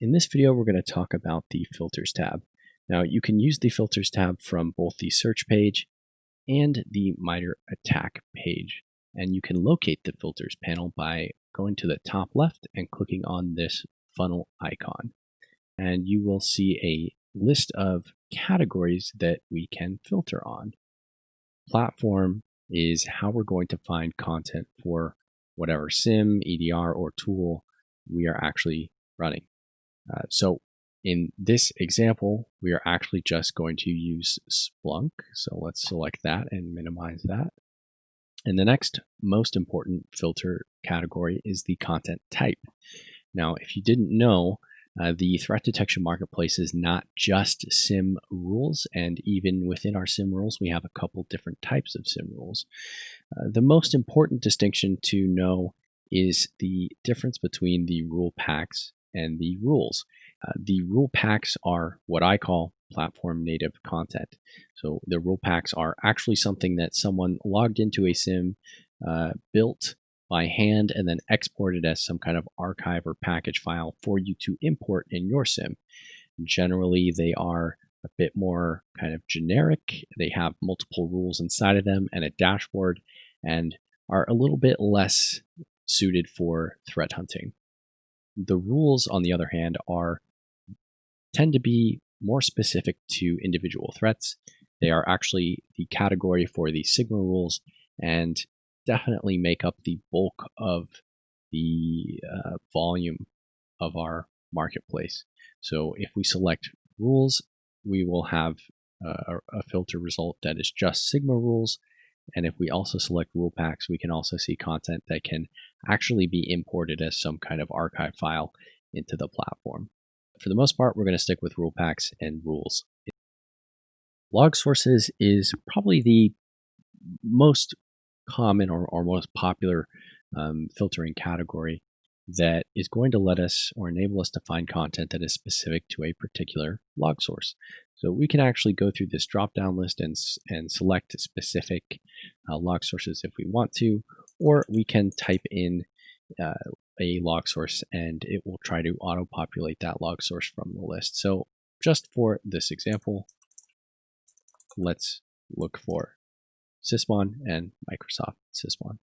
In this video, we're going to talk about the Filters tab. Now, you can use the Filters tab from both the search page and the MITRE ATT&CK page. And you can locate the Filters panel by going to the top left and clicking on this funnel icon. And you will see a list of categories that we can filter on. Platform is how we're going to find content for whatever sim, EDR, or tool we are actually running. So in this example, we are actually just going to use Splunk. So let's select that and minimize that. And the next most important filter category is the content type. Now, if you didn't know, the threat detection marketplace is not just SIM rules, and even within our SIM rules, we have a couple different types of SIM rules. The most important distinction to know is the difference between the rule packs and the rules. The rule packs are what I call platform native content. So the rule packs are actually something that someone logged into a SIM, built by hand, and then exported as some kind of archive or package file for you to import in your SIM. Generally, they are a bit more kind of generic. They have multiple rules inside of them and a dashboard, and are a little bit less suited for threat hunting. The rules, on the other hand, tend to be more specific to individual threats. They are actually the category for the Sigma rules and definitely make up the bulk of the volume of our marketplace. So if we select rules, we will have a filter result that is just Sigma rules. And if we also select rule packs, we can also see content that can actually be imported as some kind of archive file into the platform. For the most part, we're going to stick with rule packs and rules. Log sources is probably the most common or most popular filtering category that is going to let us or enable us to find content that is specific to a particular log source. So we can actually go through this drop-down list and select specific log sources if we want to, or we can type in a log source and it will try to auto-populate that log source from the list. So just for this example, let's look for Sysmon and Microsoft Sysmon.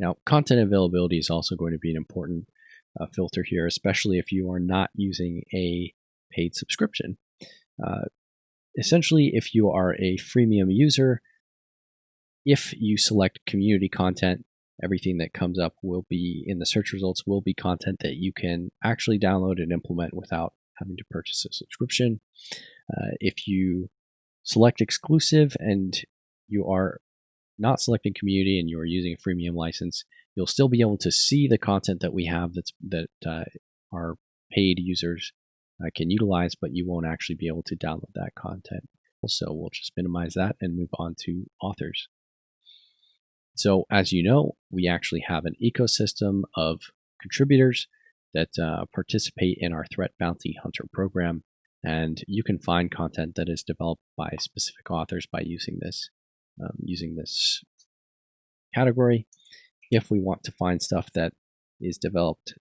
Now, content availability is also going to be an important filter here, especially if you are not using a paid subscription. Essentially, if you are a freemium user, if you select community content, everything that comes up will be in the search results will be content that you can actually download and implement without having to purchase a subscription. If you select exclusive and you are not selecting community and you are using a freemium license, you'll still be able to see the content that we have that our paid users can utilize, but you won't actually be able to download that content. So we'll just minimize that and move on to authors. So as you know, we actually have an ecosystem of contributors that participate in our Threat Bounty Hunter program, and you can find content that is developed by specific authors by using this category. If we want to find stuff that is developed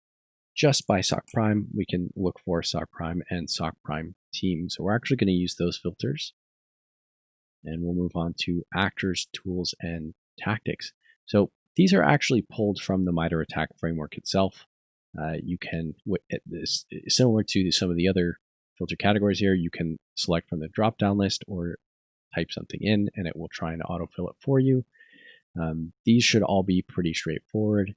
just by SOC Prime, we can look for SOC Prime and SOC Prime teams. So we're actually going to use those filters, and we'll move on to actors, tools, and tactics. So these are actually pulled from the MITRE ATT&CK framework itself. You can, similar to some of the other filter categories here, you can select from the drop-down list or type something in and it will try and autofill it for you. These should all be pretty straightforward.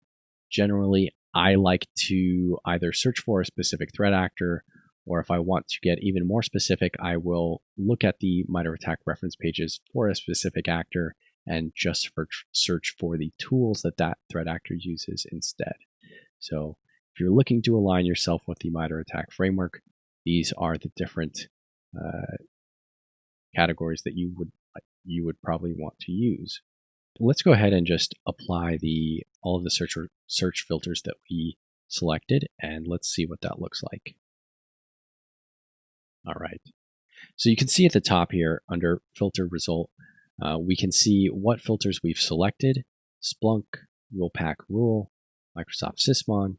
Generally, I like to either search for a specific threat actor, or if I want to get even more specific, I will look at the MITRE ATT&CK reference pages for a specific actor and just search for the tools that threat actor uses instead. So if you're looking to align yourself with the MITRE ATT&CK framework, these are the different categories that you would probably want to use. Let's go ahead and just apply all of the search filters that we selected, and let's see what that looks like. All right. So you can see at the top here under filter result, we can see what filters we've selected: Splunk, RulePack Rule, Microsoft Sysmon,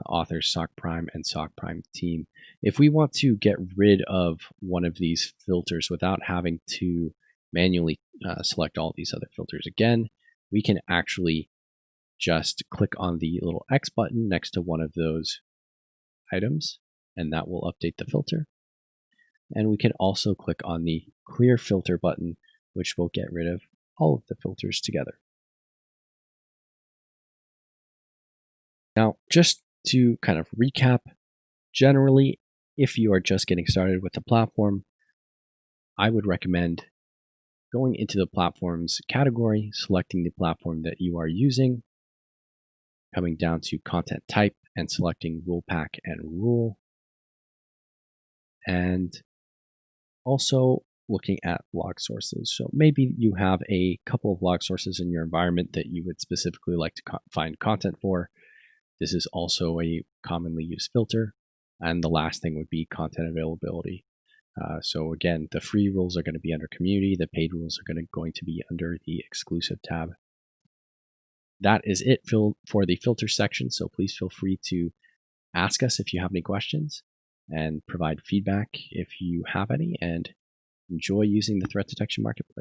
authors Sock Prime and Sock Prime Team. If we want to get rid of one of these filters without having to manually select all these other filters again, we can actually just click on the little X button next to one of those items, and that will update the filter. And we can also click on the Clear Filter button, which will get rid of all of the filters together. Now, just to kind of recap, generally, if you are just getting started with the platform, I would recommend going into the platform's category, selecting the platform that you are using, coming down to content type and selecting rule pack and rule, and also looking at log sources. So maybe you have a couple of log sources in your environment that you would specifically like to find content for. This is also a commonly used filter. And the last thing would be content availability. So again, the free rules are going to be under community. The paid rules are going to be under the exclusive tab. That is it for the filter section. So please feel free to ask us if you have any questions and provide feedback if you have any, and enjoy using the Threat Detection Marketplace.